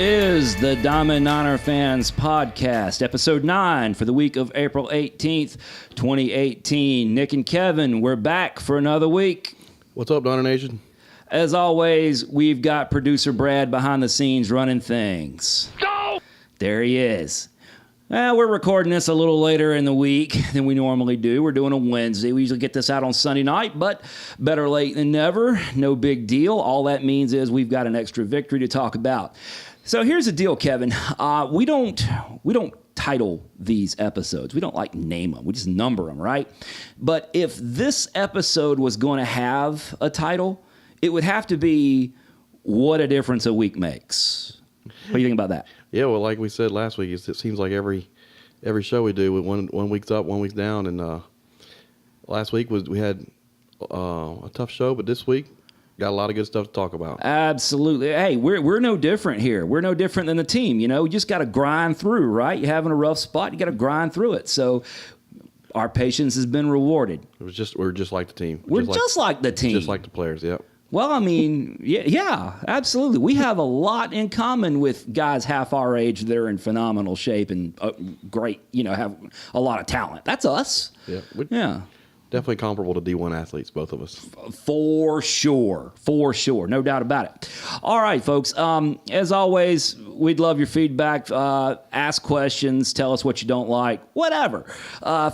is the Diamond Niner Fans Podcast, episode 9 for the week of April 18th, 2018. Nick and Kevin, we're back for another week. What's up, Niner Nation? As always, we've got producer Brad behind the scenes running things. Go! There he is. Well, we're recording this a little later in the week than we normally do. We're doing a Wednesday. We usually get this out on Sunday night, but better late than never. No big deal. All that means is we've got an extra victory to talk about. So here's the deal, Kevin. We don't title these episodes. We don't name them. We just number them, right? But if this episode was going to have a title, it would have to be "What a Difference a Week Makes." What do you think about that? Yeah, well, like we said last week, it seems like every show we do, one week's up, 1 week's down, and last week we had a tough show, but this week got a lot of good stuff to talk about. Absolutely. Hey, we're no different here. We're no different than the team. You know, you just got to grind through, right? You're having a rough spot, you got to grind through it. So our patience has been rewarded. We're just like the team. We're just like the team. Just like the players, yep. Well, I mean, yeah, absolutely. We have a lot in common with guys half our age that are in phenomenal shape and great, have a lot of talent. That's us. Yeah. Definitely comparable to D1 athletes, both of us. For sure. No doubt about it. All right, folks. As always, we'd love your feedback. Ask questions. Tell us what you don't like. Whatever.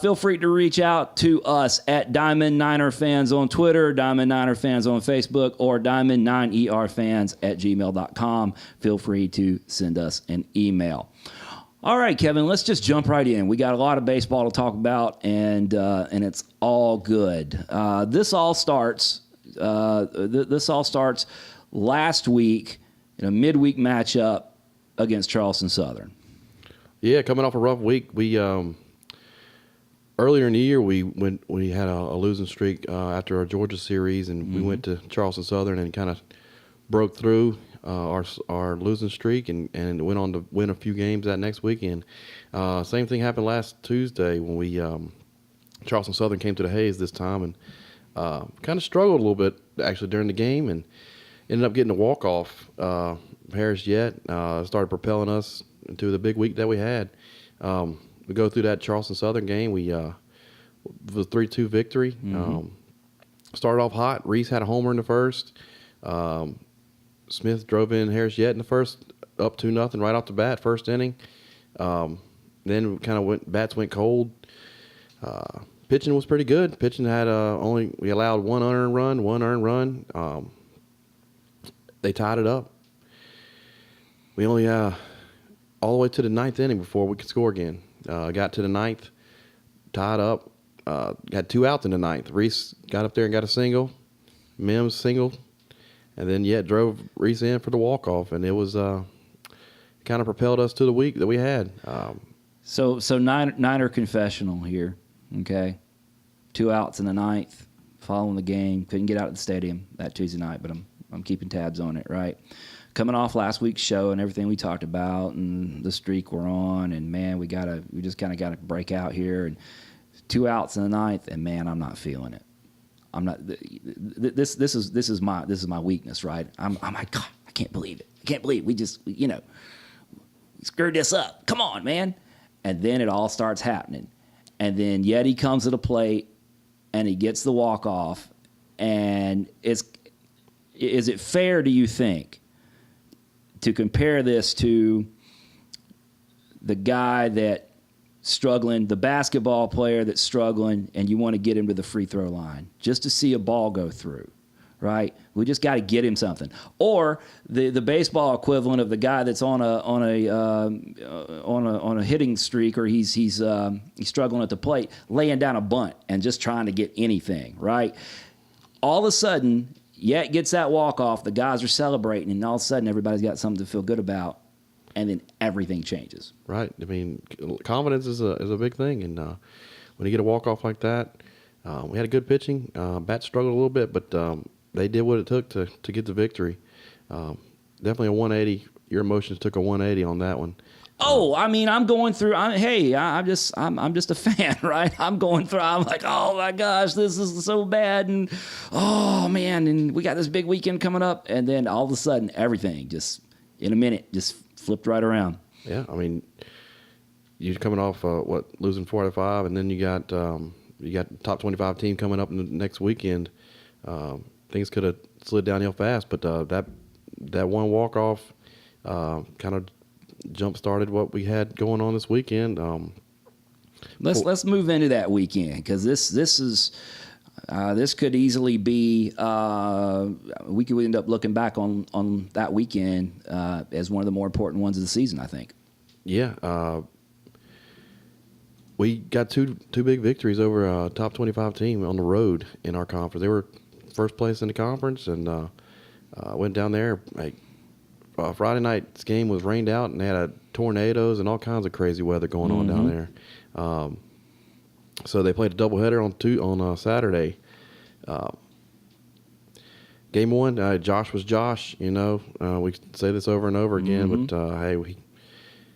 Feel free to reach out to us at Diamond Niner Fans on Twitter, Diamond Niner Fans on Facebook, or Diamond9ERFans@gmail.com. Feel free to send us an email. All right, Kevin, let's just jump right in. We got a lot of baseball to talk about, and it's all good. This all starts last week in a midweek matchup against Charleston Southern. Yeah, coming off a rough week. We earlier in the year we had a losing streak after our Georgia series, and we went to Charleston Southern and kind of broke through our losing streak and went on to win a few games that next weekend. Same thing happened last Tuesday when we Charleston Southern came to the Hayes this time and kind of struggled a little bit actually during the game and ended up getting a walk-off. Harris Jett started propelling us into the big week that we had. We go through that Charleston Southern game. We the 3-2 victory. Started off hot. Reese had a homer in the first. Smith drove in Harris Jett in the first, up 2-0 right off the bat, first inning. Then bats went cold. Pitching was pretty good. Pitching had we allowed one earned run. They tied it up. We only all the way to the ninth inning before we could score again. Got to the ninth, tied up. Had 2 outs in the ninth. Reese got up there and got a single. Mims singled. And then, drove Reese in for the walk-off, and it was kind of propelled us to the week that we had. So Niner confessional here, okay? 2 outs in the ninth, following the game. Couldn't get out of the stadium that Tuesday night, but I'm keeping tabs on it, right? Coming off last week's show and everything we talked about and the streak we're on, and, man, we just kind of got to break out here. And 2 outs in the ninth, and, man, I'm not feeling it. I'm not. This is my weakness, right? I'm like, God, I can't believe it. I can't believe we screwed this up. Come on, man. And then it all starts happening. And then Yeti comes to the plate, and he gets the walk off. And is it fair, do you think, to compare this to the guy that struggling, the basketball player that's struggling, and you want to get him to the free throw line just to see a ball go through, right? We just got to get him something. Or the baseball equivalent of the guy that's on a hitting streak, or he's struggling at the plate, laying down a bunt and just trying to get anything, right? All of a sudden, Yet gets that walk off. The guys are celebrating, and all of a sudden, everybody's got something to feel good about. And then everything changes. Right. I mean, confidence is a big thing, and when you get a walk off like that, we had a good pitching. Bats struggled a little bit, but they did what it took to get the victory. Definitely a 180. Your emotions took a 180 on that one. Oh, I mean, I'm going through. I'm just a fan, right? I'm going through. I'm like, oh my gosh, this is so bad, and oh man, and we got this big weekend coming up, and then all of a sudden, everything just in a minute just flipped right around. Yeah, I mean, you're coming off losing 4 out of 5, and then you got the top 25 team coming up in the next weekend. Things could have slid downhill fast, but that one walk off kind of jump started what we had going on this weekend. Let's move into that weekend, because this could easily be we could end up looking back on that weekend as one of the more important ones of the season, I think. Yeah, we got two big victories over a top 25 team on the road in our conference. They were first place in the conference, and went down there. Friday night's game was rained out, and they had tornadoes and all kinds of crazy weather going on down there. So they played a doubleheader on Saturday. Game 1, Josh was Josh. We say this over and over again, but hey,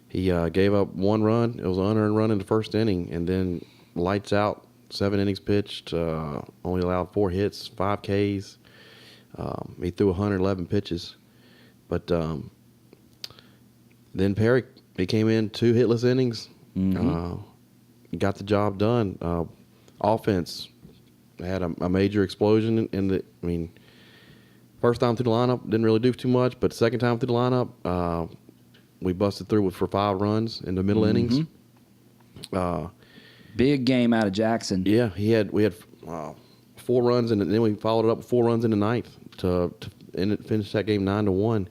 he gave up 1 run. It was an unearned run in the first inning, and then lights out. 7 innings pitched, only allowed 4 hits, 5 Ks. He threw 111 pitches. But then Perry, he came in 2 hitless innings, got the job done. Offense had a major explosion first time through the lineup, didn't really do too much, but second time through the lineup, we busted through for 5 runs in the middle innings. Big game out of Jackson. Yeah, we had 4 runs, and then we followed it up with 4 runs in the ninth to finish that game 9-1.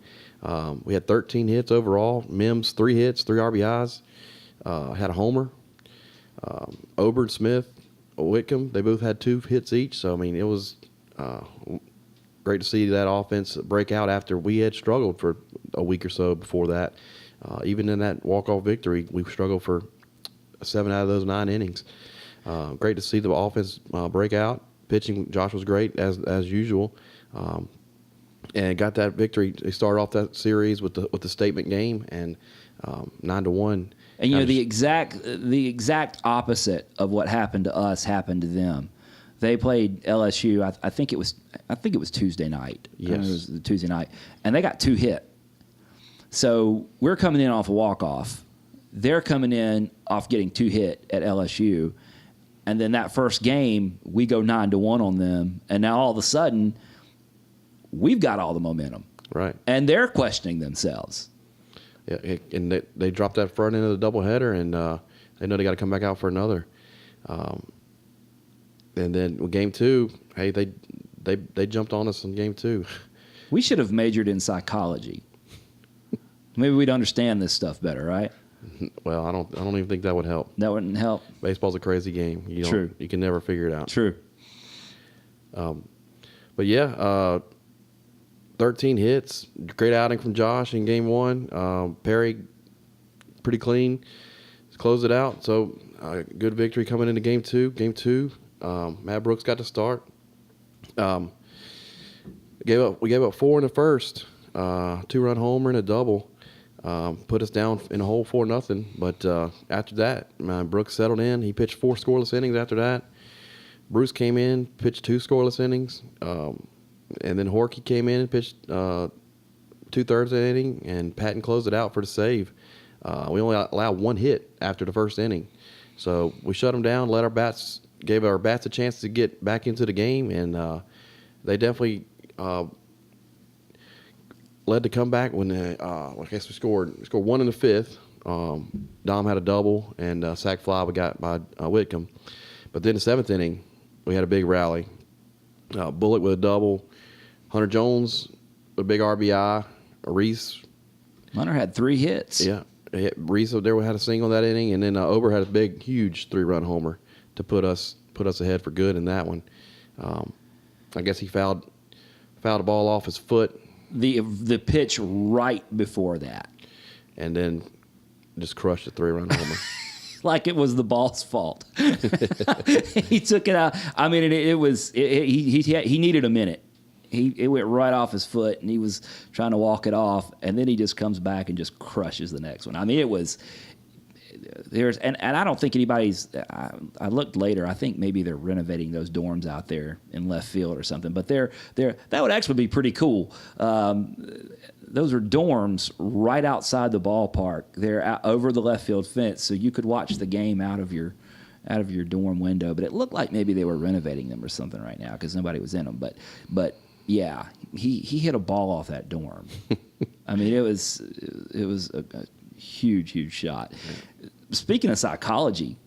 We had 13 hits overall. Mims 3 hits, 3 RBIs. Had a homer. Oberd, Smith, Whitcomb, they both had 2 hits each. So it was great to see that offense break out after we had struggled for a week or so before that. Even in that walk-off victory, we struggled for 7 out of those 9 innings. Great to see the offense break out. Pitching, Josh was great as usual, and got that victory. They started off that series with the statement game, and 9-1. And the exact opposite of what happened to us happened to them. They played LSU. I think it was Tuesday night. Yes, it was the Tuesday night, and they got 2 hit. So we're coming in off a walk-off. They're coming in off getting 2 hit at LSU. And then that first game, we go 9-1 on them. And now all of a sudden, we've got all the momentum. Right. And they're questioning themselves. Yeah, and they dropped that front end of the doubleheader, and they know they got to come back out for another. And then with game 2, hey, they jumped on us in game 2. We should have majored in psychology. Maybe we'd understand this stuff better, right? Well, I don't even think that would help. That wouldn't help. Baseball's a crazy game. True. You can never figure it out. True. But yeah, 13 hits. Great outing from Josh in game 1. Perry, pretty clean. Closed it out. So good victory coming into game 2. Game 2, Matt Brooks got to start. We gave up 4 in the first. 2-run homer and a double. Put us down in a hole 4-0. But after that, Brooks settled in. He pitched 4 scoreless innings after that. Bruce came in, pitched 2 scoreless innings. And then Horky came in and pitched 2/3 of the inning, and Patton closed it out for the save. We only allowed 1 hit after the first inning. So we shut them down, gave our bats a chance to get back into the game, and they definitely led the comeback when I guess we scored 1 in the 5th. Dom had a double, and sac fly we got by Whitcomb. But then the 7th inning, we had a big rally. Bullock with a double, Hunter Jones with a big RBI, Reese. Hunter had 3 hits. Yeah, Reese there had a single that inning, and then Ober had a big, huge 3-run homer to put us ahead for good in that one. I guess he fouled the ball off his foot. The pitch right before that, and then just crushed a 3-run homer. Like it was the ball's fault. He took it out. I mean, he needed a minute. It went right off his foot, and he was trying to walk it off, and then he just comes back and just crushes the next one. I mean, and I don't think anybody's. I looked later. I think maybe they're renovating those dorms out there in left field or something. But that would actually be pretty cool. those are dorms right outside the ballpark. They're out over the left field fence, so you could watch the game out of your dorm window. But it looked like maybe they were renovating them or something right now because nobody was in them. But yeah, he hit a ball off that dorm. I mean, it was a huge shot. Speaking of psychology,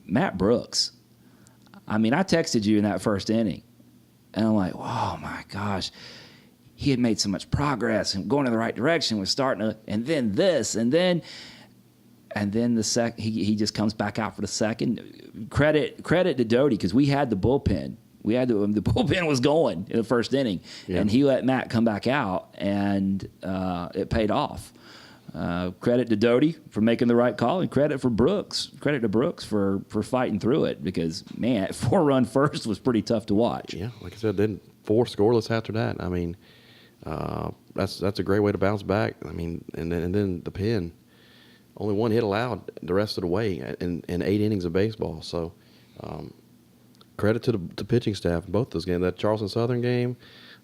Matt Brooks. I mean, I texted you in that first inning, and I'm like, oh my gosh, he had made so much progress and going in the right direction. Was starting to, and then this, and then the he just comes back out for the second. Credit to Doty because we had the bullpen. The bullpen was going in the first inning, and he let Matt come back out, and it paid off. Credit to Doty for making the right call, and credit to Brooks for fighting through it because, man, 4-run first was pretty tough to watch. Yeah, like I said, then 4 scoreless after that. I mean, that's a great way to bounce back. I mean, and then the pen, only 1 hit allowed the rest of the way in 8 innings of baseball. So credit to the pitching staff in both those games. That Charleston Southern game,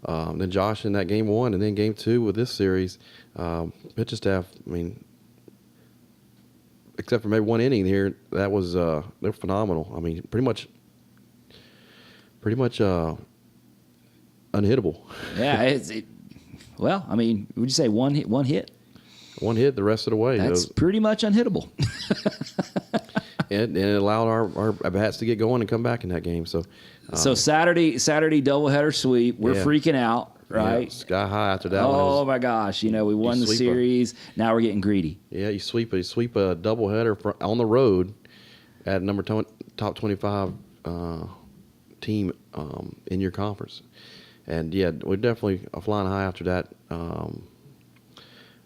then Josh in that game 1, and then game 2 with this series. Pitching staff, I mean, except for maybe 1 inning here, that was they're phenomenal. I mean, pretty much unhittable. Yeah, well, I mean, would you say one hit? 1 hit the rest of the way. That's pretty much unhittable. and it allowed our bats to get going and come back in that game. So Saturday doubleheader sweep. We're freaking out, right? Yeah, sky high after that. Oh my gosh! We won the series. Now we're getting greedy. Yeah, you sweep a doubleheader on the road at number top 25 team in your conference, and yeah, we're definitely flying high after that.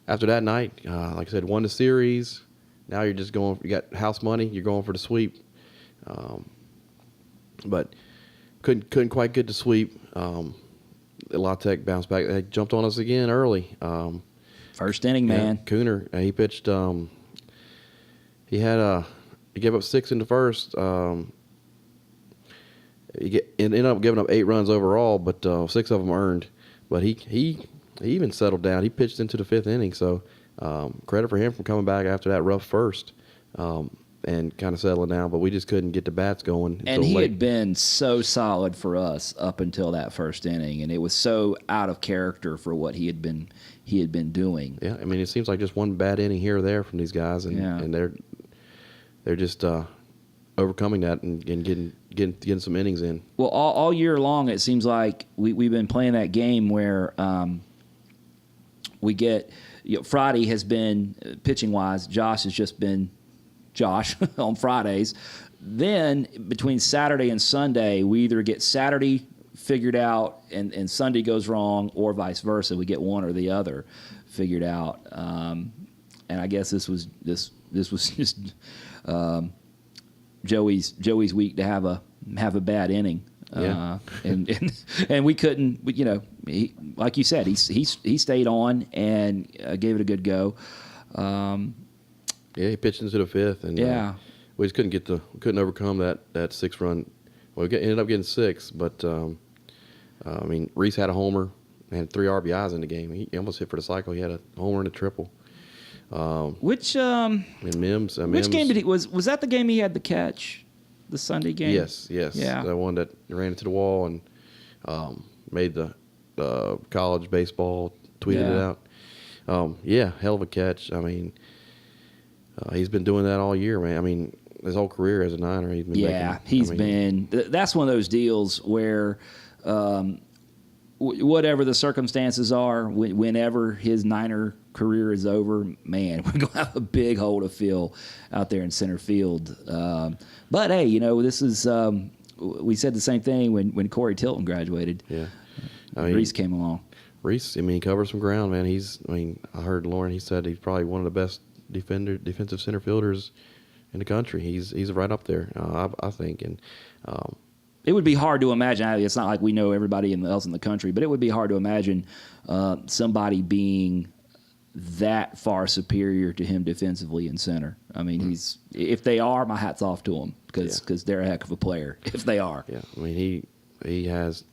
After that night, like I said, won the series. Now you're just going. You got house money. You're going for the sweep, but couldn't quite get the sweep. La Tech bounced back. They jumped on us again early. First inning, man. Cooner, he pitched. He gave up 6 in the first. He ended up giving up 8 runs overall, but 6 of them earned. But he even settled down. He pitched into the 5th inning, so credit for him for coming back after that rough first and kind of settling down. But we just couldn't get the bats going. And he had been so solid for us up until that first inning, and it was so out of character for what he had been doing. Yeah, I mean, it seems like just one bad inning here or there from these guys, and they're just overcoming that and getting some innings in. Well, all year long, it seems like we've been playing that game where we get Friday has been pitching wise. Josh has just been Josh on Fridays. Then between Saturday and Sunday, we either get Saturday figured out and Sunday goes wrong, or vice versa. We get one or the other figured out. And I guess this was just Joey's week to have a bad inning. Yeah. And we couldn't. He, like you said, he stayed on and gave it a good go. Yeah, he pitched into the 5th, and we just couldn't overcome that 6-run. Well, we ended up getting 6, but I mean, Reese had a homer and 3 RBIs in the game. He almost hit for the cycle. He had a homer and a triple. Which and Mims. Which game did he was that the game he had the catch? The Sunday game? Yes. Yeah. The one that ran into the wall and made the college baseball, tweeted it out. Hell of a catch. I mean, he's been doing that all year, man. I mean, his whole career as a Niner, he's been that's one of those deals where whatever the circumstances are, whenever his Niner career is over, man, we're going to have a big hole to fill out there in center field. But, hey, this is we said the same thing when Corey Tilton graduated. Yeah. Reese came along. Reese, I mean, he covers some ground, man. I heard Lauren, he said he's probably one of the best defensive center fielders in the country. He's right up there, I think. And it would be hard to imagine. It's not like we know everybody else in the country, but it would be hard to imagine somebody being that far superior to him defensively in center. I mean, if they are, my hat's off to them because they're a heck of a player. If they are, yeah. I mean, he has.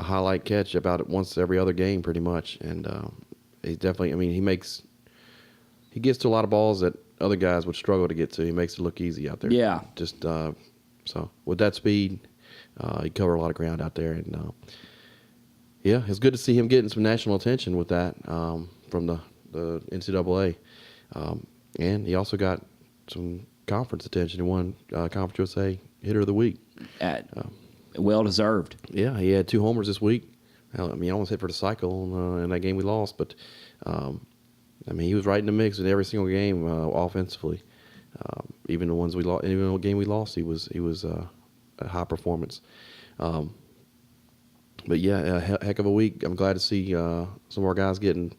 a highlight catch about once every other game, pretty much. And he's definitely. I mean, he gets to a lot of balls that other guys would struggle to get to. He makes it look easy out there. Yeah. Just so with that speed, he covered a lot of ground out there, and yeah, it's good to see him getting some national attention with that from the NCAA, and he also got some conference attention. He won Conference USA Hitter of the Week. Well deserved. Yeah, he had 2 homers this week. I mean, he almost hit for the cycle in that game we lost, but I mean, he was right in the mix in every single game offensively. Even the ones we lost, even the game we lost, he was a high performance. But yeah, a heck of a week. I'm glad to see some of our guys getting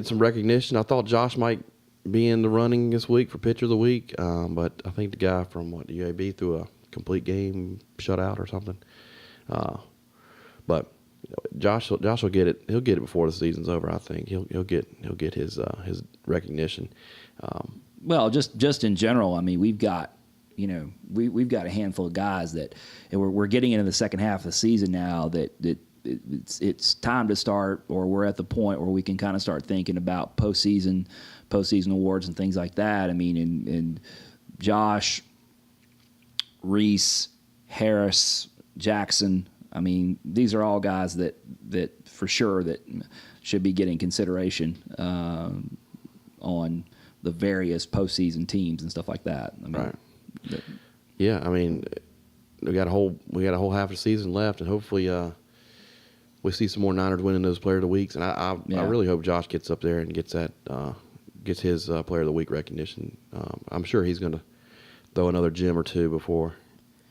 some recognition. I thought Josh might be in the running this week for pitcher of the week, but I think the guy from the UAB threw a complete game shutout or something. But Josh will get it. He'll get it before the season's over. I think he'll get his recognition. Well, just in general, I mean, we've got we've got a handful of guys that, and we're getting into the second half of the season now that it's time to start, or we're at the point where we can kind of start thinking about postseason awards and things like that. I mean, and Josh, Reese, Harris, Jackson. I mean, these are all guys that for sure that should be getting consideration on the various postseason teams and stuff like that. I mean, right. Yeah, I mean, we got a whole half of the season left, and hopefully we see some more Niners winning those Player of the Weeks. And I really hope Josh gets up there and gets his Player of the Week recognition. I'm sure he's going to throw another gem or two before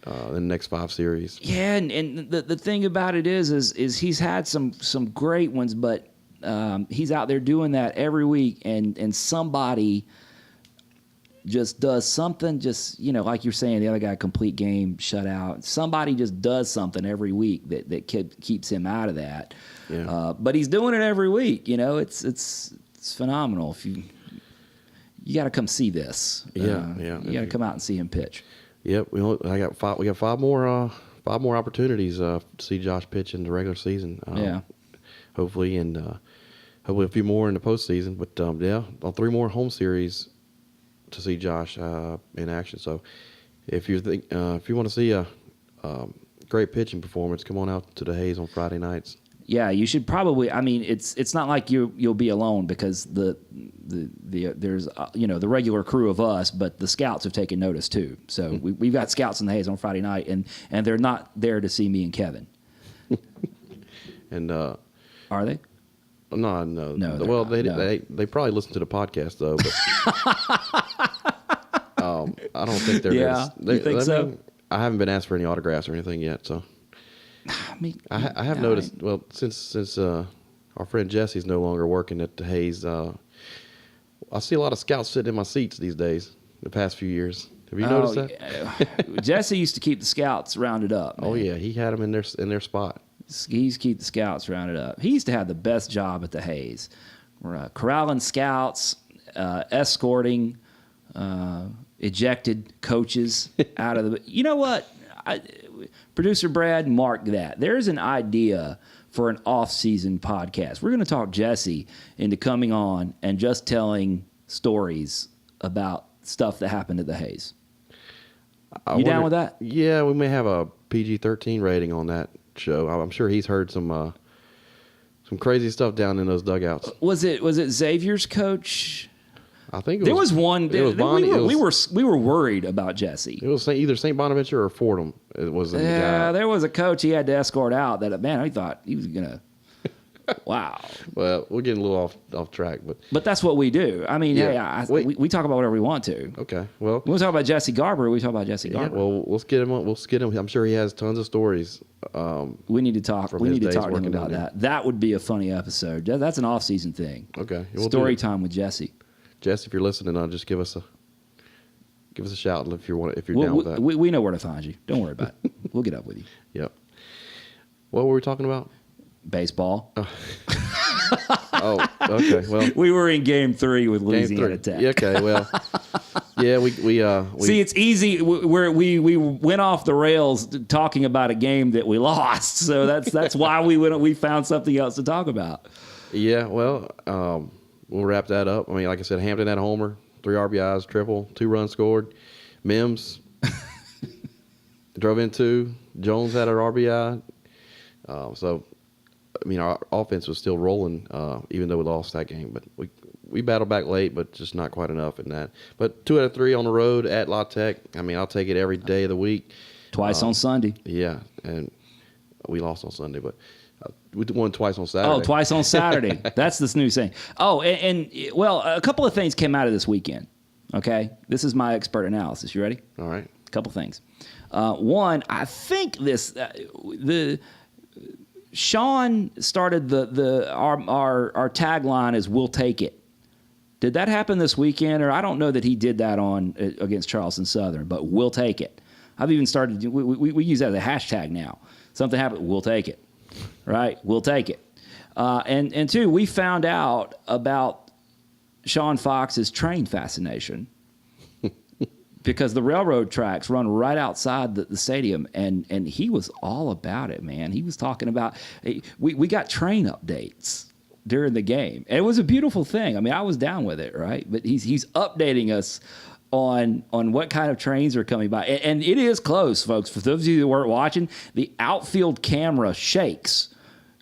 in the next 5 series. Yeah, and the thing about it is he's had some great ones, but he's out there doing that every week, and somebody just does something, just like you're saying, the other guy complete game shutout. Somebody just does something every week that keeps him out of that. Yeah. But he's doing it every week. It's phenomenal. If you got to come see this. Yeah. You got to come out and see him pitch. Yep. We got 5 more opportunities to see Josh pitch in the regular season. Hopefully, and hopefully a few more in the postseason. But on 3 more home series to see Josh in action. So if you want to see a great pitching performance, come on out to the Hayes on Friday nights. Yeah, you should probably. I mean, it's not like you'll be alone, because there's the regular crew of us, but the scouts have taken notice too. So we've got scouts in the Hayes on Friday night, and they're not there to see me and Kevin. And are they? No. Well, they probably listen to the podcast though. But I don't think they're. Yeah, you think so? I haven't been asked for any autographs or anything yet, so. I mean, I have noticed. Well, since our friend Jesse's no longer working at the Hayes, I see a lot of scouts sitting in my seats these days. The past few years, have you noticed that? Yeah. Jesse used to keep the scouts rounded up. Man. Oh yeah, he had them in their spot. He used to keep the scouts rounded up. He used to have the best job at the Hayes. We're corralling scouts, escorting ejected coaches out of the. You know what? Producer Brad, mark that. There's an idea for an off-season podcast. We're going to talk Jesse into coming on and just telling stories about stuff that happened at the Hayes. You down with that? Yeah, we may have a PG-13 rating on that show. I'm sure he's heard some crazy stuff down in those dugouts. Was it Xavier's coach? I think there was one. It was Bonnie. We were worried about Jesse. It was either St. Bonaventure or Fordham. It was. Yeah, there was a coach he had to escort out. That man, I thought he was gonna. Wow. Well, we're getting a little off track, but that's what we do. I mean, yeah. We talk about whatever we want to. Okay. Well, we'll talk about Jesse Garber. We talk about Jesse Garber. Yeah, well, let's get him. I'm sure he has tons of stories. We need to talk. We need to talk to him about that. That would be a funny episode. That's an off-season thing. Okay. Story time with Jesse. Jesse, if you're listening, just give us a shout if you're down with that. We know where to find you. Don't worry about it. We'll get up with you. Yep. What were we talking about? Baseball. Oh, okay. Well, we were in Game 3 with Louisiana Tech. Okay. Well, Yeah, we See, it's easy. We went off the rails talking about a game that we lost, so that's why we found something else to talk about. Yeah, well, we'll wrap that up. I mean, like I said, Hampton had a homer, 3 RBIs, triple, 2 runs scored. Mims drove in 2. Jones had an RBI. So, I mean, our offense was still rolling, even though we lost that game. But we battled back late, but just not quite enough in that. But 2 out of 3 on the road at La Tech. I mean, I'll take it every day of the week. Twice on Sunday. Yeah, and we lost on Sunday, but we won twice on Saturday. Oh, twice on Saturday. That's this new thing. Oh, and well, a couple of things came out of this weekend. Okay, this is my expert analysis. You ready? All right. A couple things. One, I think the Sean started our tagline is "We'll take it." Did that happen this weekend, or I don't know that he did that on against Charleston Southern, but we'll take it. I've even started. We use that as a hashtag now. Something happened, we'll take it. Right, we'll take it. And 2, we found out about Sean Fox's train fascination because the railroad tracks run right outside the stadium, and he was all about it, man. He was talking about we got train updates during the game, and it was a beautiful thing. I mean, I was down with it, right? But he's updating us on what kind of trains are coming by, and it is close, folks. For those of you that weren't watching, the outfield camera shakes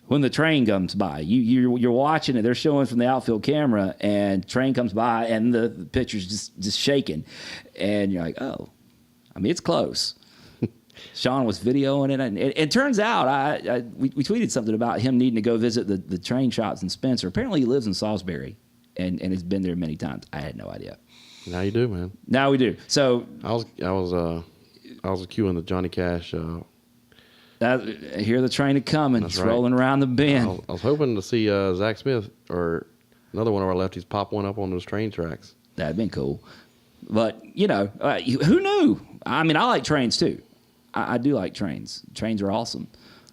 when the train comes by. You're watching it. They're showing from the outfield camera, and train comes by, and the picture's just shaking, and you're like, oh, I mean, it's close. Sean was videoing it, and it turns out we tweeted something about him needing to go visit the train shops in Spencer. Apparently, he lives in Salisbury, and has been there many times. I had no idea. Now you do, man. Now we do. So I was queuing the Johnny Cash. I hear the train coming. It's right. rolling around the bend. I was hoping to see Zach Smith or another one of our lefties pop one up on those train tracks. That'd been cool. But, who knew? I mean, I like trains too. I do like trains. Trains are awesome.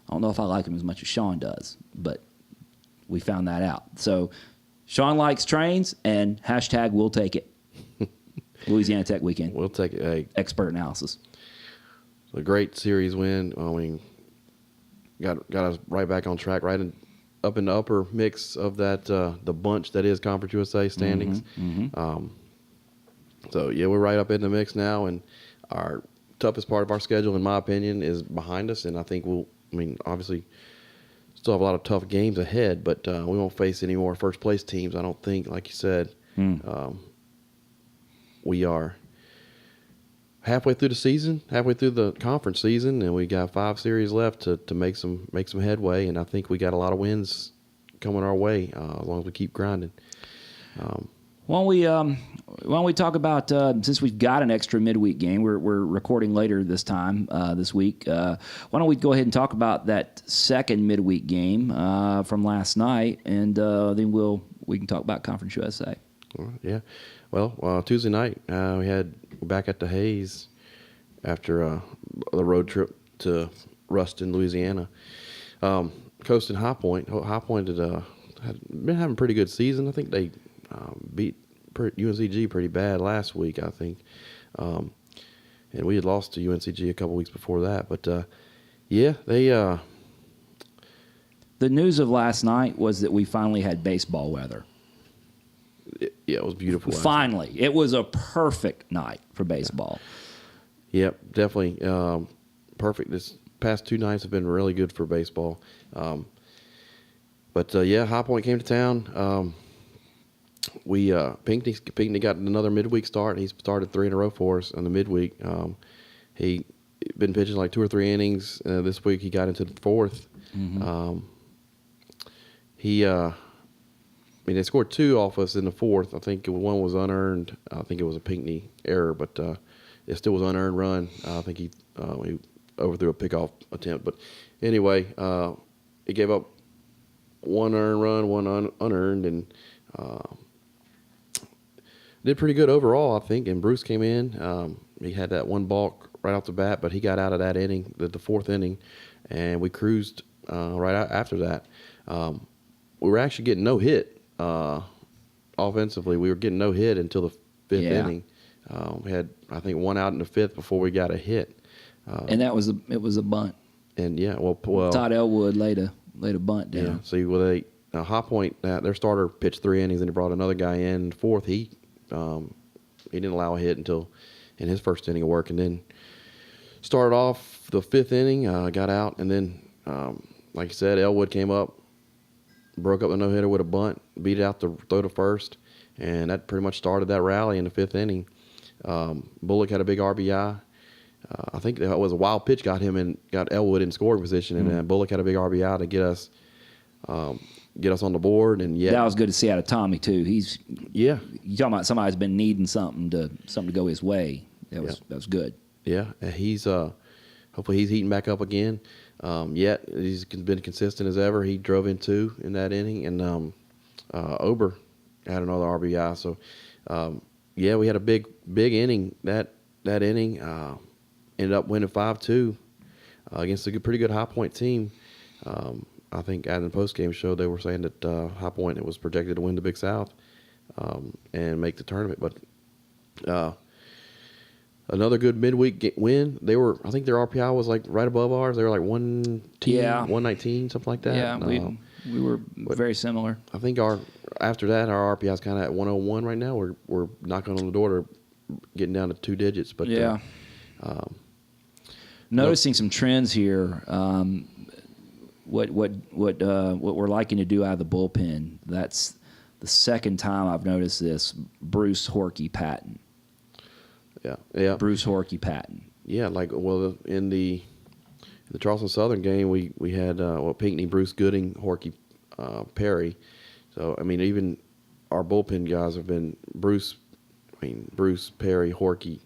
I don't know if I like them as much as Sean does, but we found that out. So Sean likes trains, and hashtag we'll take it. Louisiana Tech weekend. We'll take it. Hey, expert analysis. A great series win. I mean, got us right back on track, up in the upper mix of that the bunch that is Conference USA standings. Mm-hmm. So yeah, we're right up in the mix now, and our toughest part of our schedule, in my opinion, is behind us. And I think obviously, still have a lot of tough games ahead, but we won't face any more first place teams. I don't think, like you said. We are halfway through the season, halfway through the conference season, and we got 5 series left to make some headway. And I think we got a lot of wins coming our way as long as we keep grinding. Why don't we talk about since we've got an extra midweek game, we're recording later this time this week. Why don't we go ahead and talk about that second midweek game from last night, and then we can talk about Conference USA. Yeah. Well, Tuesday night we're back at the Hayes after the road trip to Ruston, Louisiana. Coasting High Point. High Point had been having a pretty good season. I think they beat UNCG pretty bad last week, I think. And we had lost to UNCG a couple weeks before that. But, they... The news of last night was that we finally had baseball weather. It was beautiful. Finally. It was a perfect night for baseball. Yep, definitely perfect. This past 2 nights have been really good for baseball. High Point came to town. Pinckney got another midweek start. He started 3 in a row for us in the midweek. He been pitching like 2 or 3 innings. This week he got into the 4th. Mm-hmm. They scored 2 off us in the 4th. I think one was unearned. I think it was a Pinckney error, but it still was an unearned run. I think he overthrew a pickoff attempt. But anyway, he gave up 1 earned run, 1 unearned, and did pretty good overall, I think. And Bruce came in. He had that 1 balk right off the bat, but he got out of that inning, the 4th inning, and we cruised right after that. We were actually getting no hit offensively. We were getting no hit until the 5th inning. We had, I think, one out in the fifth before we got a hit. And it was a bunt. And yeah, well, Todd Elwood laid a bunt down. Yeah. See, well, High Point, their starter pitched 3 innings, and they brought another guy in fourth. He didn't allow a hit until in his first inning of work, and then started off the 5th inning, got out, and then, like I said, Elwood came up, broke up the no-hitter with a bunt, beat it out to throw to first, and that pretty much started that rally in the 5th inning. Bullock had a big RBI. I think that was a wild pitch got Elwood in scoring position, and then Bullock had a big RBI to get us on the board. And that was good to see out of Tommy too. You talking about somebody's been needing something to go his way. That was good. Yeah, he's hopefully he's heating back up again. Yet he's been consistent as ever. He drove in 2 in that inning, and Ober had another RBI. So we had a big inning that inning. Ended up winning 5-2 against a pretty good High Point team. I think at the postgame show they were saying that High Point was projected to win the Big South and make the tournament. But another good midweek win. I think their RPI was like right above ours. They were like 119, something like that. Yeah, we were very similar. I think after that our RPI is kind of at 101 right now. We're knocking on the door to getting down to 2 digits. But yeah. Noticing some trends here. What we're liking to do out of the bullpen. That's the second time I've noticed this. Bruce Horky Patton. Yeah. Bruce Horky Patton. Yeah, in the Charleston Southern game, we had Pinckney, Bruce Gooding, Horky, Perry. So I mean, even our bullpen guys have been Bruce, Perry, Horky,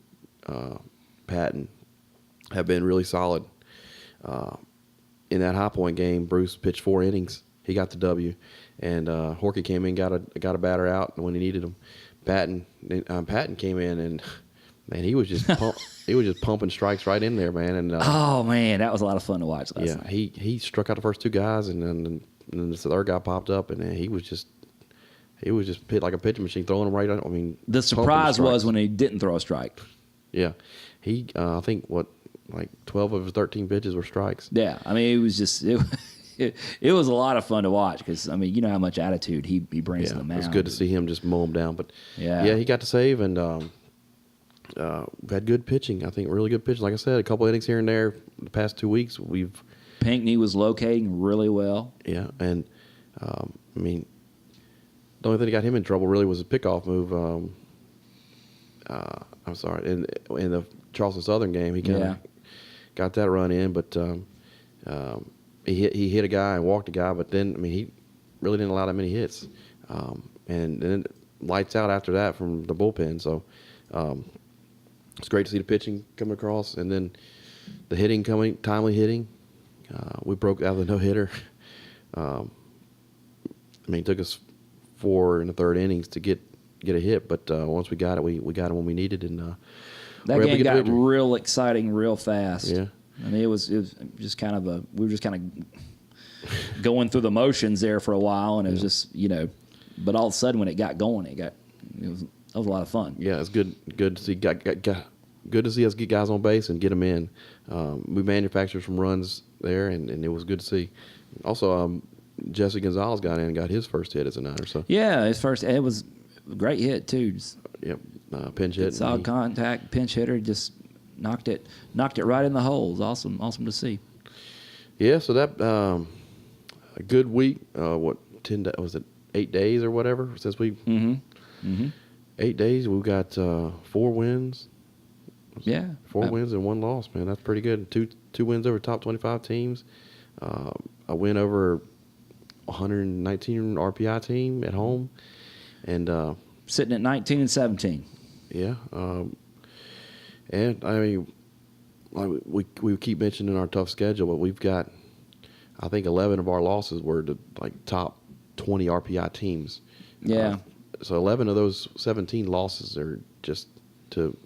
Patton have been really solid. In that High Point game, Bruce pitched 4 innings. He got the W, and Horky came in, got a batter out when he needed him. Patton came in, and man, he was just pumping strikes right in there, man. And oh man, that was a lot of fun to watch last night. He struck out the first 2 guys, and then the third guy popped up, and he was just hit like a pitching machine, throwing them right. I mean, the surprise was when he didn't throw a strike. Yeah, he I think 12 of his 13 pitches were strikes. Yeah, I mean, it was just it was a lot of fun to watch because I mean, you know how much attitude he brings to the mound. It's good to see him just mow him down. But he got to save, and had good pitching. I think really good pitching. Like I said, a couple innings here and there. The past 2 weeks, Pinckney was locating really well. Yeah, and I mean, the only thing that got him in trouble really was a pickoff move. I'm sorry, in the Charleston Southern game, he kind of got that run in, but he hit a guy and walked a guy, but then I mean he really didn't allow that many hits, and then lights out after that from the bullpen. So it's great to see the pitching coming across, and then the hitting coming, timely hitting. We broke out of the no hitter. I mean, it took us 4 in the 3rd innings to get a hit, but once we got it, we got it when we needed, and that game got real exciting real fast. Yeah, I mean it was just kind of we were just kind of going through the motions there for a while, and it was just but all of a sudden when it got going, that was a lot of fun. Yeah, it's good to see good to see us get guys on base and get them in. We manufactured some runs there, and it was good to see. Also, Jesse Gonzalez got in and got his first hit as a Niner. So yeah, his first. It was a great hit too. Yep, pinch hit. Solid contact, pinch hitter, just knocked it right in the holes. Awesome to see. Yeah, so that a good week. 10 days, was it 8 days or whatever since we? 8 days. We've got 4 wins. Yeah, 4 wins and 1 loss. Man, that's pretty good. Two wins over top 25 teams. A win over 119 RPI team at home, and sitting at 19 and 17. Yeah, and I mean, we keep mentioning our tough schedule, but we've got, I think 11 of our losses were to top 20 RPI teams. Yeah. So 11 of those 17 losses are just to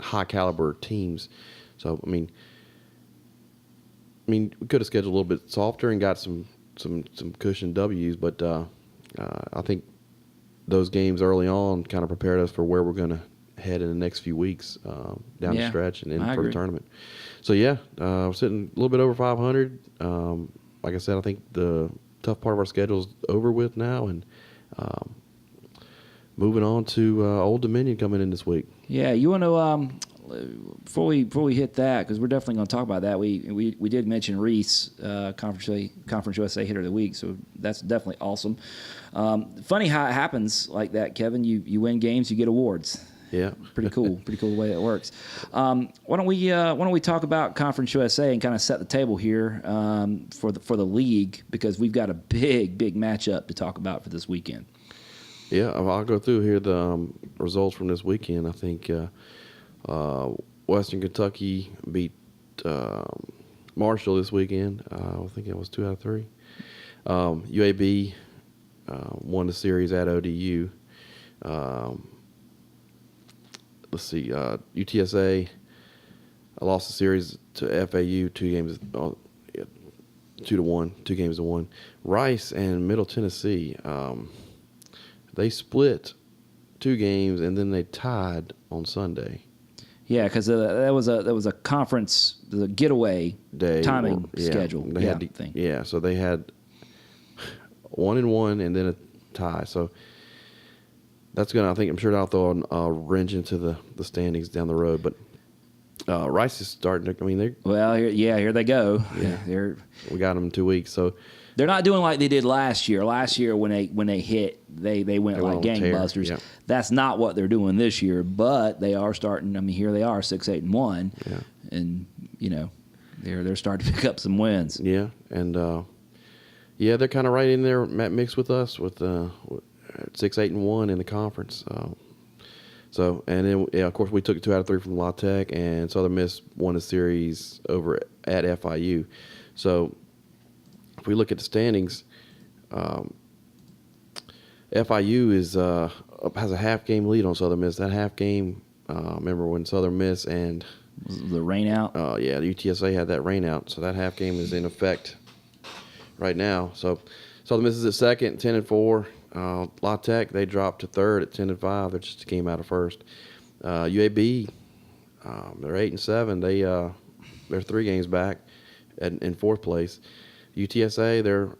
high caliber teams. So I mean, we could have scheduled a little bit softer and got some cushion W's, but I think those games early on kind of prepared us for where we're going to head in the next few weeks down the stretch and I for agree. the tournament. So we're sitting a little bit over 500. Like I said, I think the tough part of our schedule is over with now, and moving on to Old Dominion coming in this week. Yeah, you want to before we hit that, because we're definitely going to talk about that. We did mention Reese, Conference USA Hitter of the Week, so that's definitely awesome. Funny how it happens like that, Kevin. You win games, you get awards. Yeah, Pretty cool the way that works. Why don't we talk about Conference USA and kind of set the table here for the league, because we've got a big matchup to talk about for this weekend. Yeah, I'll go through here the results from this weekend. I think Western Kentucky beat Marshall this weekend. I think it was 2 out of 3. UAB won the series at ODU. Let's see, UTSA lost the series to FAU 2-1, 2 games to 1. Rice and Middle Tennessee, they split 2 games and then they tied on Sunday. Yeah, because that was a conference, the getaway Day timing schedule. Thing. Yeah, so they had 1-1 and then a tie. So that's gonna, I'm sure that'll throw a wrench into the standings down the road. But Rice is starting to. I mean, here they go. Yeah, we got them in 2 weeks. So they're not doing like they did last year. Last year when they hit, they went like gangbusters. Yeah. That's not what they're doing this year. But they are starting. I mean, here they are 6-8-1, and they're starting to pick up some wins. Yeah, and they're kind of right in there mixed with us with 6-8-1 in the conference. So, and then, of course, we took 2 out of 3 from La Tech, and Southern Miss won the series over at FIU. So, if we look at the standings, FIU has a half-game lead on Southern Miss. That half game, remember when Southern Miss and the rain out? the UTSA had that rain out, so that half game is in effect right now. So, Southern Miss is at second, 10-4. La Tech, they dropped to third at 10-5. They're just a game out of first. UAB, they're 8-7. They're 3 games back in fourth place. UTSA, they're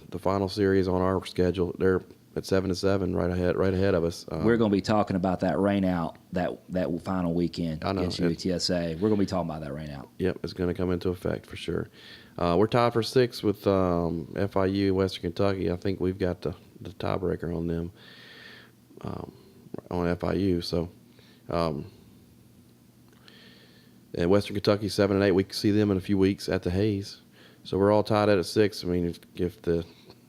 the final series on our schedule. They're at 7-7, right ahead of us. We're going to be talking about that rain out that final weekend against UTSA. We're going to be talking about that rain out. Yep, it's going to come into effect for sure. We're tied for 6th with FIU and Western Kentucky. I think we've got the tiebreaker on them, on FIU. So, and Western Kentucky 7-8. We can see them in a few weeks at the Hayes. So we're all tied at 6. I mean, if the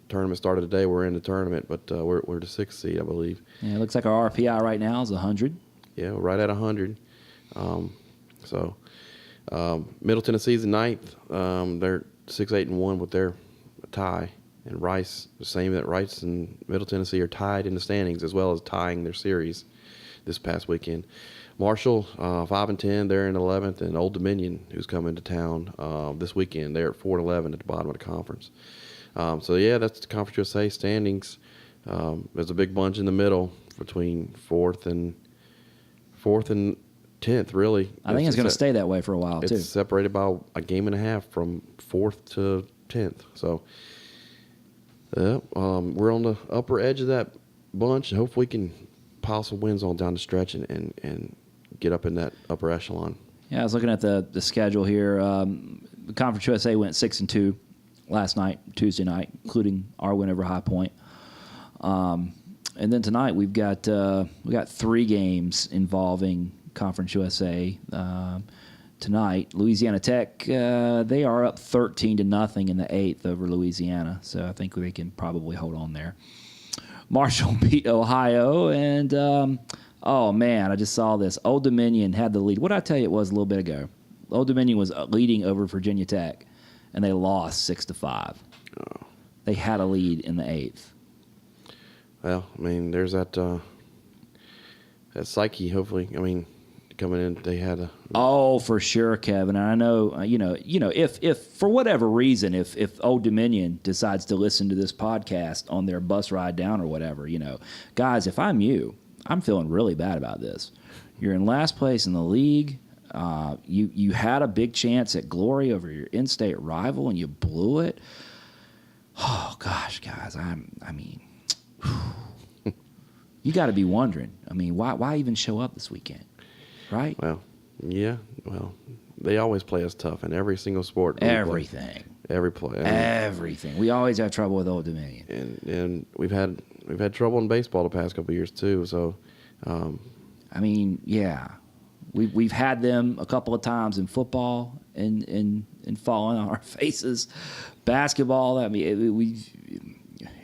tournament started today, we're in the tournament, but we're the 6th seed, I believe. Yeah, it looks like our RPI right now is 100. Yeah, we're right at 100. Middle Tennessee's the 9th. They're 6-8-1 with their tie. And Rice, the same, that Rice and Middle Tennessee are tied in the standings as well as tying their series this past weekend. Marshall, 5-10, they're in 11th, and Old Dominion, who's coming to town this weekend, they're at 4-11 at the bottom of the conference. That's the Conference USA standings. There's a big bunch in the middle between fourth and 10th, really. I think it's going to stay that way for a while, too. It's separated by a game and a half from 4th to 10th. So, we're on the upper edge of that bunch. Hopefully we can pile some wins on down the stretch and get up in that upper echelon. Yeah, I was looking at the schedule here. The Conference USA went 6-2 last night, Tuesday night, including our win over High Point. And then tonight we've got 3 games involving Conference USA. Tonight, Louisiana Tech, they are up 13-0 in the 8th over Louisiana, so I think they can probably hold on there. Marshall beat Ohio, and oh man, I just saw this. Old Dominion had the lead. What did I tell you it was a little bit ago? Old Dominion was leading over Virginia Tech, and they lost 6-5. Oh. They had a lead in the 8th. Well, I mean, there's that psyche. Hopefully, I mean, coming in, they had a. Oh, for sure, Kevin. And I know, if for whatever reason, if Old Dominion decides to listen to this podcast on their bus ride down or whatever, guys, if I'm you, I'm feeling really bad about this. You're in last place in the league. You had a big chance at glory over your in-state rival, and you blew it. Oh gosh, guys, I mean, you got to be wondering. I mean, why even show up this weekend, right? Well, yeah. Well, they always play us tough in every single sport. Everything. Every play. Everything. We always have trouble with Old Dominion. And we've had trouble in baseball the past couple of years too. So, I mean, yeah, we've had them a couple of times in football and falling on our faces. Basketball. I mean,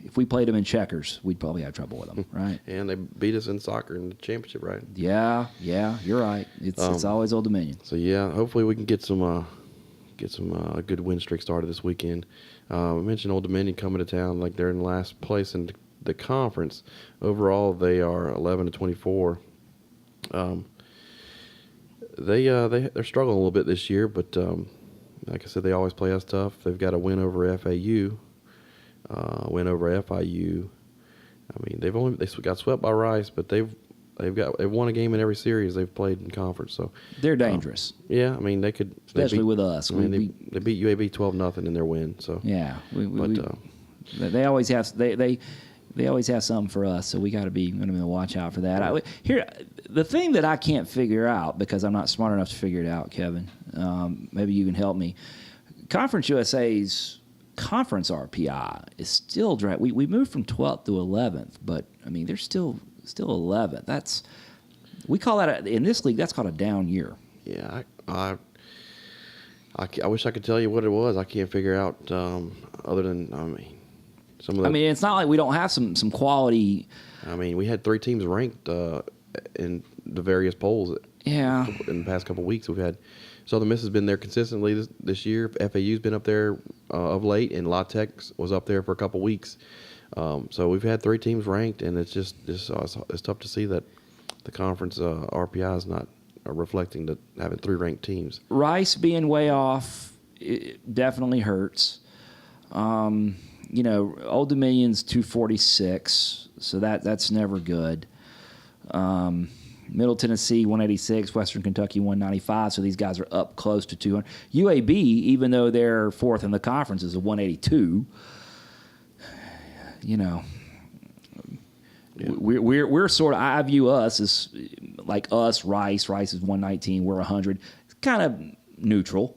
if we played them in checkers, we'd probably have trouble with them, right? And they beat us in soccer in the championship, right? Yeah, you're right. It's always Old Dominion. So yeah, hopefully we can get some good win streak started this weekend. We mentioned Old Dominion coming to town, like they're in last place in the conference. Overall, they are 11-24. They're struggling a little bit this year, but like I said, they always play us tough. They've got a win over FAU, win over FIU. I mean, they got swept by Rice, but they've won a game in every series they've played in conference. So they're dangerous. Yeah, I mean they could, especially with us. I mean, they beat UAB 12-0 in their win. So yeah, they always have they always have something for us. So we got to be watch out for that. Here, the thing that I can't figure out because I'm not smart enough to figure it out, Kevin. Maybe you can help me. Conference USA's conference RPI is still we moved from 12th to 11th, but I mean they're still 11th. We call that in this league. That's called a down year. Yeah, I wish I could tell you what it was. I can't figure out other than some of the. I mean, it's not like we don't have some quality. I mean, we had 3 teams ranked in the various polls. Yeah. In the past couple of weeks, we've had Southern Miss has been there consistently this year. FAU's been up there of late, and La Tech was up there for a couple of weeks. So we've had 3 teams ranked, and it's just it's tough to see that the conference RPI is not reflecting that having 3 ranked teams. Rice being way off it definitely hurts. Old Dominion's 246, so that's never good. Middle Tennessee 186, Western Kentucky 195. So these guys are up close to 200. UAB, even though they're 4th in the conference, is a 182. Yeah. We're sort of. I view us as like us. Rice is 119. We're 100. It's kind of neutral.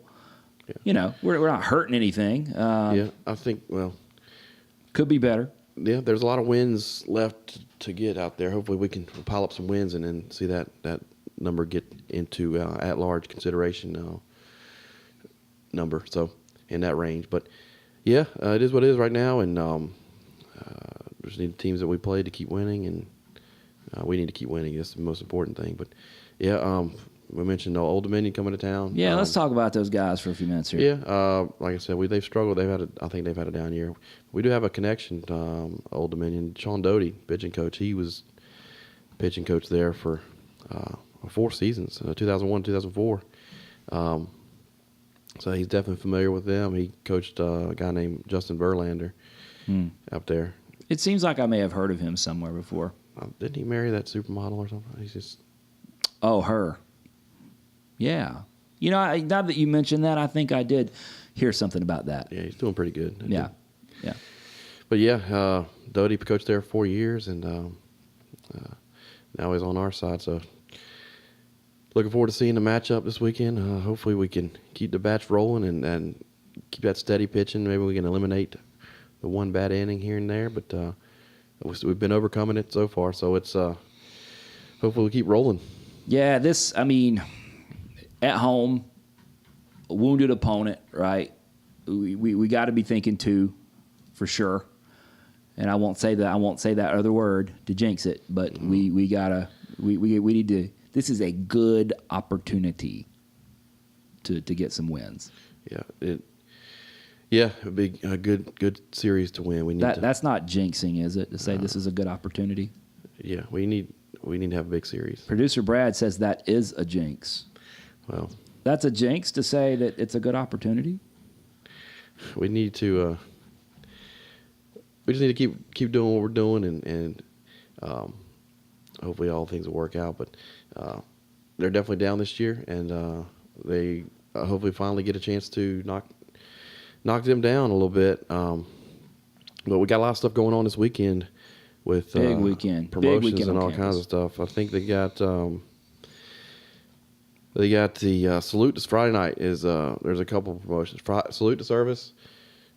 Yeah. We're not hurting anything. Yeah, I think could be better. Yeah, there's a lot of wins left to get out there. Hopefully we can pile up some wins and then see that number get into at-large consideration number, so in that range. But, yeah, it is what it is right now, and just need the teams that we play to keep winning, and we need to keep winning. That's the most important thing. But, yeah, we mentioned Old Dominion coming to town. Yeah, let's talk about those guys for a few minutes here. Yeah, like I said, they've struggled. I think they've had a down year. We do have a connection to Old Dominion. Sean Doty, pitching coach. He was pitching coach there for 4 seasons, 2001, 2004. So he's definitely familiar with them. He coached a guy named Justin Verlander up there. It seems like I may have heard of him somewhere before. Didn't he marry that supermodel or something? He's just. Oh, her. Yeah. Now that you mentioned that, I think I did hear something about that. Yeah, he's doing pretty good. Yeah. But, yeah, Doty coached there 4 years, and now he's on our side. So, looking forward to seeing the matchup this weekend. Hopefully we can keep the bats rolling and keep that steady pitching. Maybe we can eliminate the one bad inning here and there. But we've been overcoming it so far. So, it's hopefully we keep rolling. Yeah, at home, a wounded opponent, right? We got to be thinking 2 for sure. And I won't say that other word to jinx it, but we need to. This is a good opportunity to get some wins. Yeah, it'd be a good series to win. We need that's not jinxing, is it? To say this is a good opportunity. Yeah, we need to have a big series. Producer Brad says that is a jinx. Well, that's a jinx to say that it's a good opportunity. We need to. We just need to keep doing what we're doing, and hopefully all things will work out. But they're definitely down this year, and they hopefully finally get a chance to knock them down a little bit. But we got a lot of stuff going on this weekend with Big weekend. promotions Big weekend and on all campus. kinds of stuff. I think they got the salute this Friday night. There's a couple of promotions. Salute to service.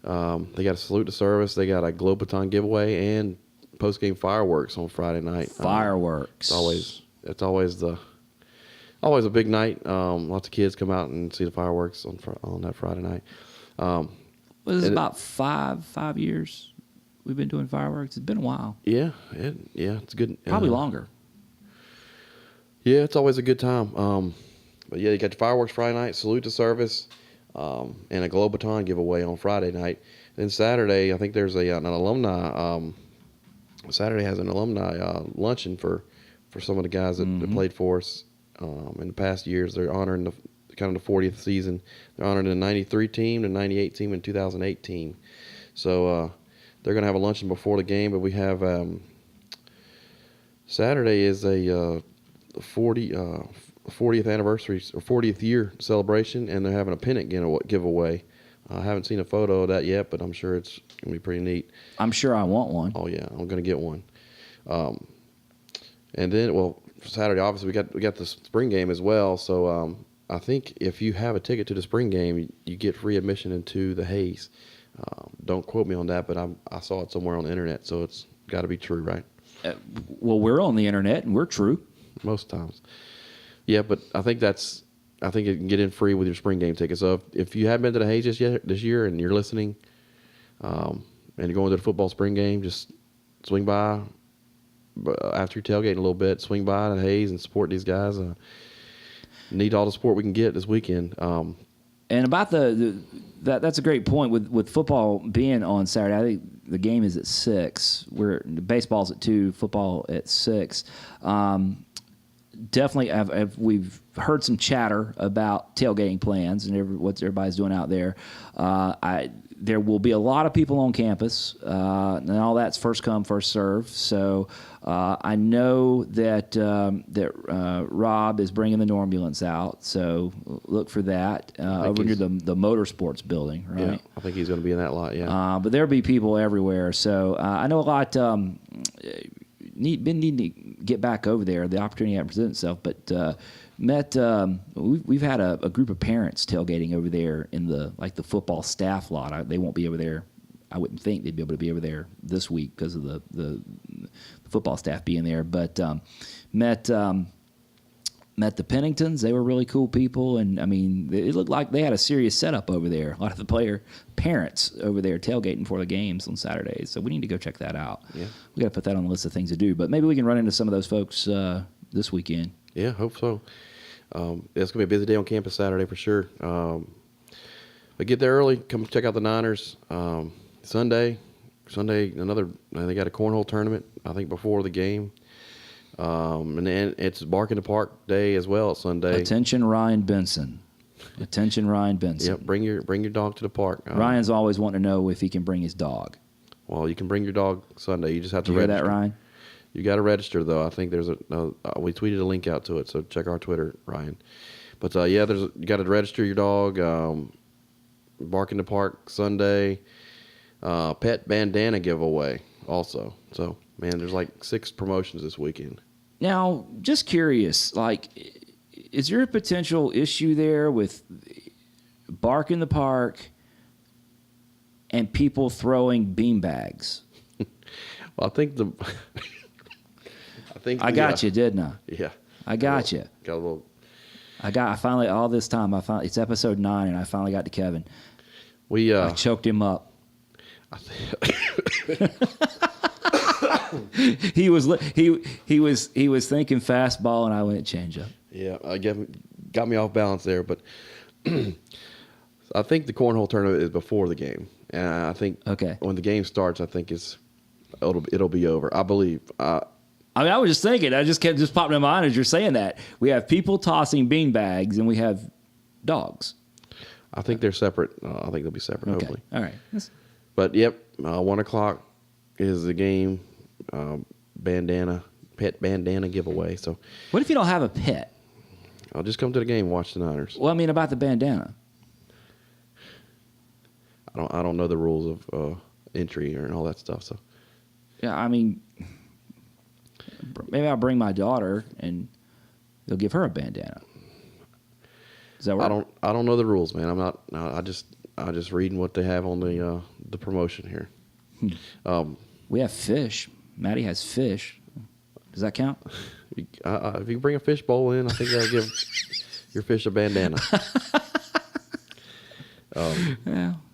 They got a salute to service. They got a glow baton giveaway and post game fireworks on Friday night. Fireworks. It's always a big night. Lots of kids come out and see the fireworks on that Friday night. This is about 5 years we've been doing fireworks. It's been a while. Yeah, it's good. Probably longer. Yeah, it's always a good time. But yeah, you got the fireworks Friday night, salute to service, and a glow baton giveaway on Friday night. Then Saturday, I think there's an alumni. Saturday has an alumni luncheon for some of the guys that played for us in the past years. They're honoring the 40th season. They're honoring the 93 team, the 98 team, and 2008 team. So they're going to have a luncheon before the game. But we have Saturday is a 40th anniversary or 40th year celebration, and they're having a pennant giveaway. I haven't seen a photo of that yet, but I'm sure it's going to be pretty neat. I'm sure I want one. Oh yeah, I'm going to get one. And then, well, Saturday obviously we got the spring game as well. So I think if you have a ticket to the spring game, you get free admission into the Hayes. Don't quote me on that, but I saw it somewhere on the internet, so it's got to be true, right? Well, we're on the internet and we're true. Most times. Yeah, but I think you can get in free with your spring game ticket. So if you haven't been to the Hayes this year and you're listening, and you're going to the football spring game, just swing by after you're tailgating a little bit. Swing by the Hayes and support these guys. Need all the support we can get this weekend. And about that's a great point with football being on Saturday. I think the game is at 6. Baseball's at 2, football at 6. Definitely, we've heard some chatter about tailgating plans and what everybody's doing out there. There will be a lot of people on campus, and all that's first come, first serve. So I know that Rob is bringing the Normulance out. So look for that over near the motorsports building, right? Yeah, I think he's going to be in that lot. Yeah, but there'll be people everywhere. So I know a lot. Been needing to get back over there. The opportunity hasn't presented itself, but we've had a group of parents tailgating over there in the football staff lot. They won't be over there. I wouldn't think they'd be able to be over there this week because of the football staff being there. But met the Penningtons. They were really cool people, and I mean, it looked like they had a serious setup over there. A lot of the parents over there tailgating for the games on Saturdays. So we need to go check that out. Yeah, we got to put that on the list of things to do. But maybe we can run into some of those folks this weekend. Yeah, hope so. It's gonna be a busy day on campus Saturday for sure. But get there early. Come check out the Niners. Sunday, another. They got a cornhole tournament. I think before the game. And then it's Bark in the Park Day as well Sunday. Attention, Ryan Benson. Yep, bring your dog to the park. Ryan's always wanting to know if he can bring his dog. Well, you can bring your dog Sunday. You just have to register. Hear that, Ryan? You got to register though. I think there's we tweeted a link out to it, so check our Twitter, Ryan. But you got to register your dog. Bark in the Park Sunday. Pet bandana giveaway also. So man, there's like 6 promotions this weekend. Now, just curious, is there a potential issue there with Bark in the Park and people throwing beanbags? Well, I got you, didn't I? Yeah. I got you. Got a little. I finally, all this time, it's episode 9, and I finally got to Kevin. I choked him up. He was thinking fastball, and I went change up. Yeah, got me off balance there, but I think the cornhole tournament is before the game, and I think when the game starts, I think it'll be over. I believe. I was just thinking. I just kept popping in my mind as you're saying that. We have people tossing beanbags, and we have dogs. I think they're separate. I think they'll be separate. Okay. Hopefully. All right. But 1:00 is the game. Bandana pet bandana giveaway. So What if you don't have a pet? I'll just come to the game and watch the Niners. Well, I mean, about the bandana. I don't know the rules of entry and all that stuff. So Yeah, I mean, maybe I'll bring my daughter and they'll give her a bandana. Does that work? I don't know the rules, man. I'm not. I just reading what they have on the promotion here. We have fish. Maddie has fish. Does that count? If you bring a fish bowl in, I think that'll give your fish a bandana.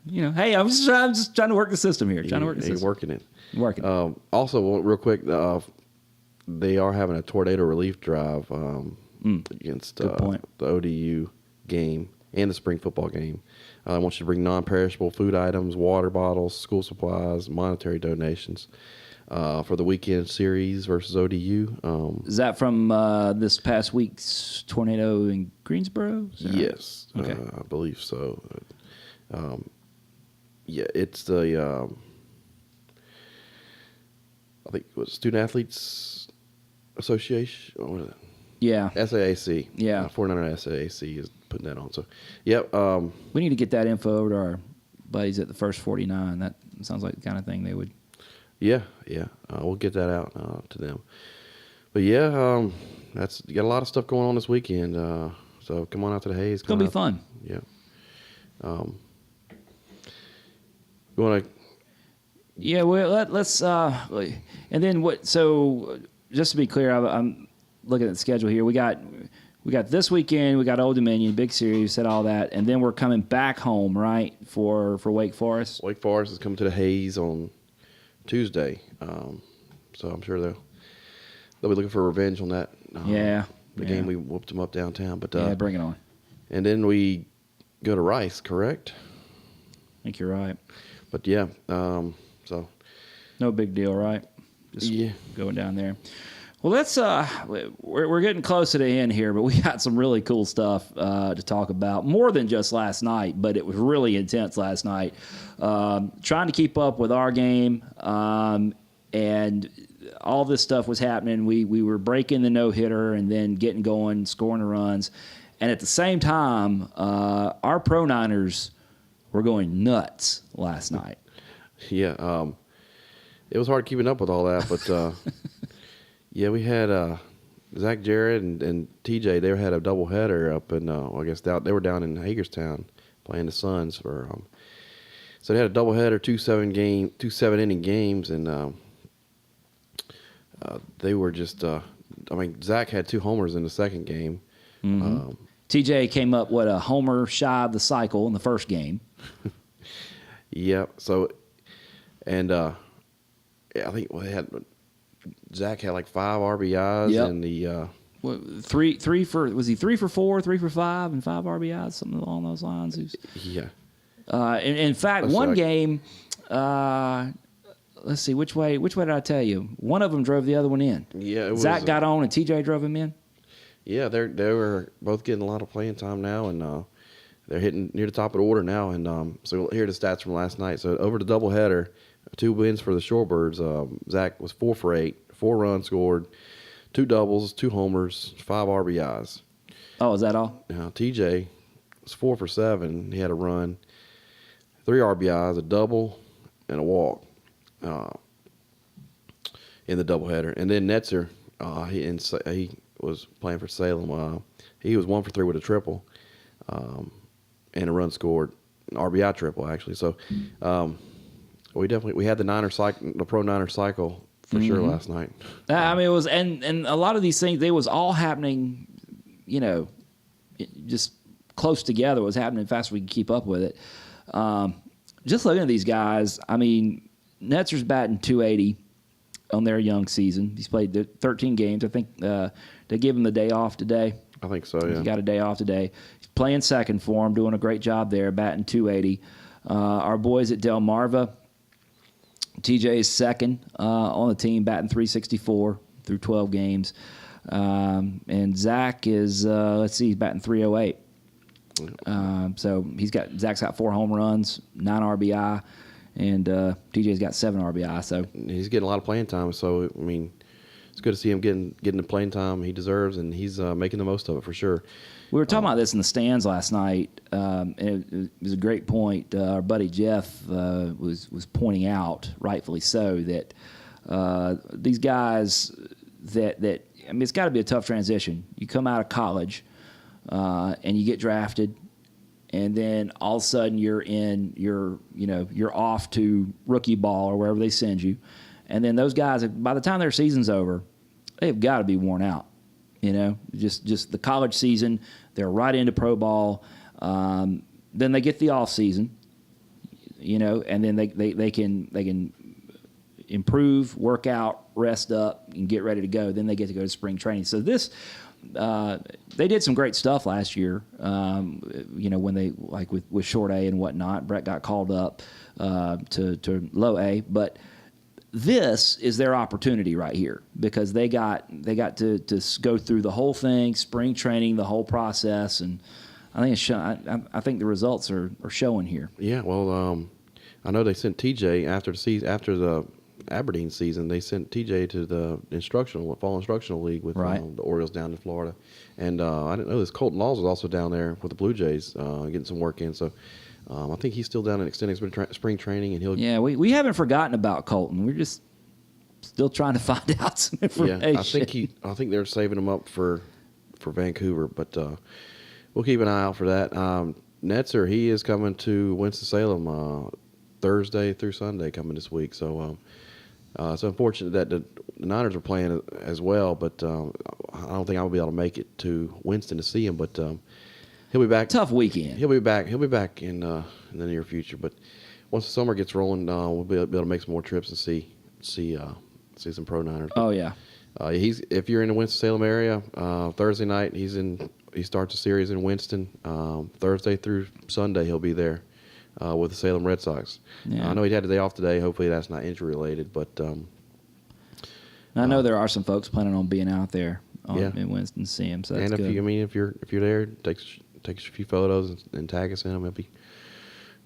Yeah, hey, I'm just trying to work the system here. Trying to work the system. You're working it. Working. Also, real quick, they are having a tornado relief drive against Good the ODU game and the spring football game. I want you to bring non-perishable food items, water bottles, school supplies, monetary donations for the weekend series versus ODU. Is that from this past week's tornado in Greensboro? Yes, Okay. I believe so. Yeah, it's the I think it was Student Athletes Association. Or what is it? Yeah. SAAC. Yeah. 49er SAAC is putting that on. So, yep. We need to get that info over to our buddies at the First 49. That sounds like the kind of thing they would. Yeah. We'll get that out to them. But yeah, you got a lot of stuff going on this weekend. So come on out to the Hayes. It's gonna be fun. Yeah. You want to? Yeah. Well, let's. And then what? So just to be clear, I'm looking at the schedule here. We got this weekend. We got Old Dominion, big series, said all that, and then we're coming back home, right, for Wake Forest. Wake Forest is coming to the Hayes on Tuesday, so I'm sure they'll be looking for revenge on that. The game we whooped them up downtown. But bring it on. And then we go to Rice, correct? I think you're right. But yeah, so No big deal, right? Just going down there. Well, let's. We're getting close to the end here, but we got some really cool stuff to talk about. More than just last night, but it was really intense last night. Trying to keep up with our game, and all this stuff was happening. We were breaking the no-hitter and then getting going, scoring the runs, and at the same time, our Pro Niners were going nuts last night. Yeah, it was hard keeping up with all that, but. Yeah, we had Zach Jarrett and TJ. They had a doubleheader up in, I guess they were down in Hagerstown playing the Suns for. So they had a doubleheader, two 7-inning games, and they were just. Zach had 2 homers in the second game. Mm-hmm. TJ came up a homer shy of the cycle in the first game. Yeah. So, and I think they had. Zach had like 5 RBIs and the three for was he 3 for 4, 3 for 5, and 5 RBIs, something along those lines. Yeah. In fact, one game. Let's see which way did I tell you? One of them drove the other one in. Yeah. Zach got on and TJ drove him in. Yeah, they were both getting a lot of playing time now, and they're hitting near the top of the order now. And so here are the stats from last night. So over the doubleheader. 2 wins for the Shorebirds. Zach was 4 for 8, 4 runs scored, 2 doubles, 2 homers, 5 RBIs. Oh, is that all? Now TJ was 4 for 7. He had a run, 3 RBIs, a double, and a walk in the doubleheader. And then Netzer, he was playing for Salem. He was 1 for 3 with a triple, and a run scored, an RBI triple actually. So. We had the Pro Niner cycle for sure last night. It was and a lot of these things they was all happening, just close together. It was happening fast. We could keep up with it. Just looking at these guys, Netzer's batting .280 on their young season. He's played 13 games. I think they give him the day off today. I think so. Yeah, he got a day off today. He's playing second for him, doing a great job there, batting .280. Our boys at Delmarva. TJ is second on the team, batting .364 through 12 games. And Zach is, he's batting .308. So Zach's got 4 home runs, 9 RBI, and TJ's got 7 RBI. So he's getting a lot of playing time. So, it's good to see him getting the playing time he deserves, and he's making the most of it for sure. We were talking about this in the stands last night, and it was a great point. Our buddy Jeff was pointing out, rightfully so, that these guys that I mean, it's got to be a tough transition. You come out of college and you get drafted, and then all of a sudden you're off to rookie ball or wherever they send you, and then those guys, by the time their season's over, they've got to be worn out. Just the college season, they're right into pro ball. Then they get the off season, and then they can improve, work out, rest up, and get ready to go. Then they get to go to spring training. So this, they did some great stuff last year. When they with short A and whatnot, Brett got called up to low A, but this is their opportunity right here because they got to go through the whole thing, spring training, the whole process, and I think I think the results are showing here. Yeah, well, I know they sent TJ after the Aberdeen season. They sent TJ to the fall instructional league with the Orioles down in Florida, and I didn't know this. Colton Laws was also down there with the Blue Jays, getting some work in. So. I think he's still down in extended spring training, and he'll. Yeah, we haven't forgotten about Colton. We're just still trying to find out some information. Yeah, I think they're saving him up for Vancouver, but we'll keep an eye out for that. Netzer, he is coming to Winston-Salem Thursday through Sunday, coming this week. So it's unfortunate that the Niners are playing as well, but I don't think I'll be able to make it to Winston to see him, but. He'll be back. Tough weekend. He'll be back in the near future. But once the summer gets rolling, we'll be able to make some more trips and see some pro Niners. Oh yeah. If you're in the Winston-Salem area, Thursday night he starts a series in Winston. Thursday through Sunday he'll be there with the Salem Red Sox. Yeah. I know he had a day off today. Hopefully that's not injury related. But I know there are some folks planning on being out there in Winston to see him. So that's good. If you're there, take a few photos and tag us in them. It'd be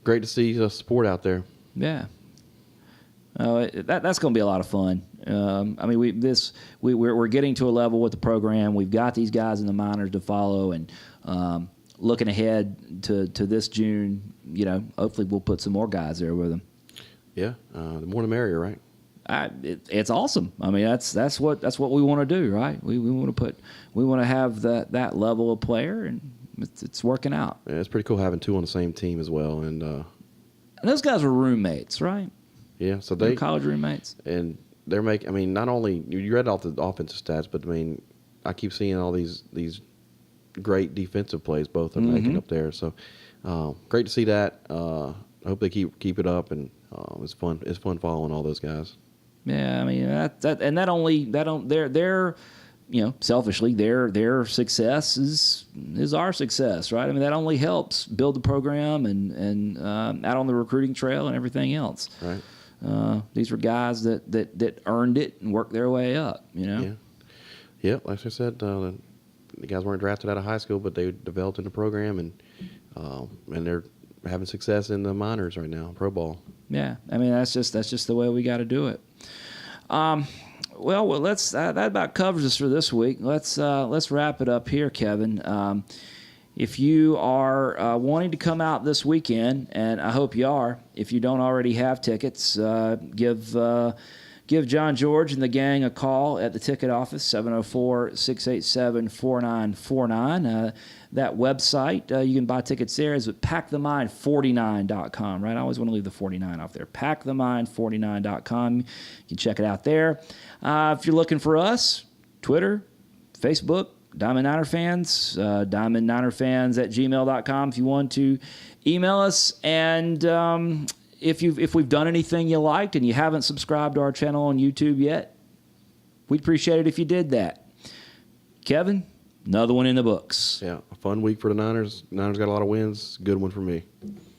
great to see the support out there. Yeah. That's going to be a lot of fun. We're getting to a level with the program. We've got these guys in the minors to follow, and looking ahead to this June, hopefully we'll put some more guys there with them. Yeah, the more the merrier, right? It's awesome. I mean, that's what we want to do, right? We want to have that level of player, and it's working out. Yeah, it's pretty cool having two on the same team as well, and those guys were roommates, right? Yeah, so they're college roommates, and they're making. I mean, not only you read off the offensive stats, but I mean, I keep seeing all these great defensive plays both are making up there. So great to see that. I hope they keep it up, and it's fun. It's fun following all those guys. Yeah, I mean they're selfishly their success is our success, right? I mean that only helps build the program and out on the recruiting trail and everything else. Right. These were guys that earned it and worked their way up. Yeah. Like I said, the guys weren't drafted out of high school, but they developed in the program and they're having success in the minors right now, pro ball. Yeah, I mean that's just the way we got to do it. Well, let's that about covers us for this week. Let's wrap it up here, Kevin. If you are wanting to come out this weekend, and I hope you are, if you don't already have tickets, give John George and the gang a call at the ticket office, 704-687-4949. That website, you can buy tickets there, is at packthemind49.com, right? I always want to leave the 49 off there. Packthemind49.com. You can check it out there. If you're looking for us, Twitter, Facebook, Diamond Niner Fans, diamondninerfans@gmail.com if you want to email us. And if we've done anything you liked and you haven't subscribed to our channel on YouTube yet, we'd appreciate it if you did that. Kevin, another one in the books. Yeah, a fun week for the Niners. Niners got a lot of wins. Good one for me.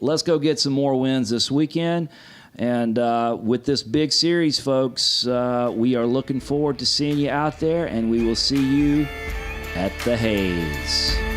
Let's go get some more wins this weekend. And with this big series, folks, we are looking forward to seeing you out there, and we will see you at the Hayes.